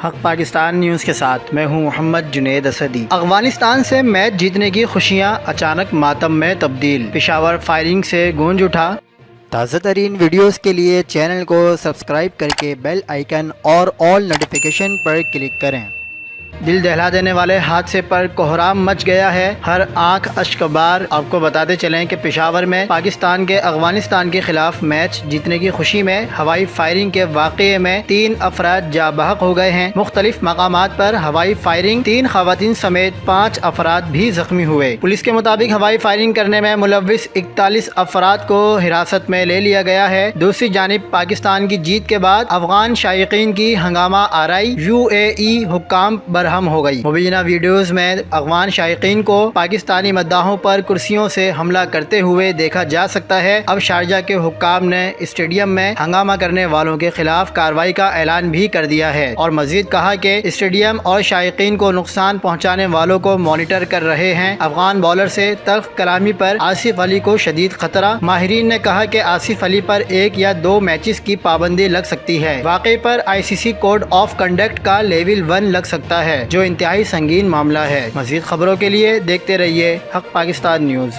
حق پاکستان نیوز کے ساتھ میں ہوں محمد جنید اسدی۔ افغانستان سے میچ جیتنے کی خوشیاں اچانک ماتم میں تبدیل، پشاور فائرنگ سے گونج اٹھا۔ تازہ ترین ویڈیوز کے لیے چینل کو سبسکرائب کر کے بیل آئیکن اور آل نوٹیفیکیشن پر کلک کریں۔ دل دہلا دینے والے حادثے پر کوہرام مچ گیا ہے، ہر آنکھ اشکبار۔ آپ کو بتاتے چلیں کہ پشاور میں پاکستان کے افغانستان کے خلاف میچ جیتنے کی خوشی میں ہوائی فائرنگ کے واقعے میں 3 افراد جاں بحق ہو گئے ہیں۔ مختلف مقامات پر ہوائی فائرنگ، 3 خواتین سمیت 5 افراد بھی زخمی ہوئے۔ پولیس کے مطابق ہوائی فائرنگ کرنے میں ملوث 41 افراد کو حراست میں لے لیا گیا ہے۔ دوسری جانب پاکستان کی جیت کے بعد افغان شائقین کی ہنگامہ آرائی UAE حکام برہم ہو گئی۔ مبینہ ویڈیوز میں افغان شائقین کو پاکستانی مداحوں پر کرسیوں سے حملہ کرتے ہوئے دیکھا جا سکتا ہے۔ اب شارجہ کے حکام نے اسٹیڈیم میں ہنگامہ کرنے والوں کے خلاف کارروائی کا اعلان بھی کر دیا ہے اور مزید کہا کہ اسٹیڈیم اور شائقین کو نقصان پہنچانے والوں کو مانیٹر کر رہے ہیں۔ افغان بالر سے تلخ کلامی پر آصف علی کو شدید خطرہ، ماہرین نے کہا کہ آصف علی پر 1 یا 2 میچز کی پابندی لگ سکتی ہے۔ واقعے پر ICC کوڈ آف کنڈکٹ کا لیول 1 لگ سکتا ہے، جو انتہائی سنگین معاملہ ہے۔ مزید خبروں کے لیے دیکھتے رہیے حق پاکستان نیوز۔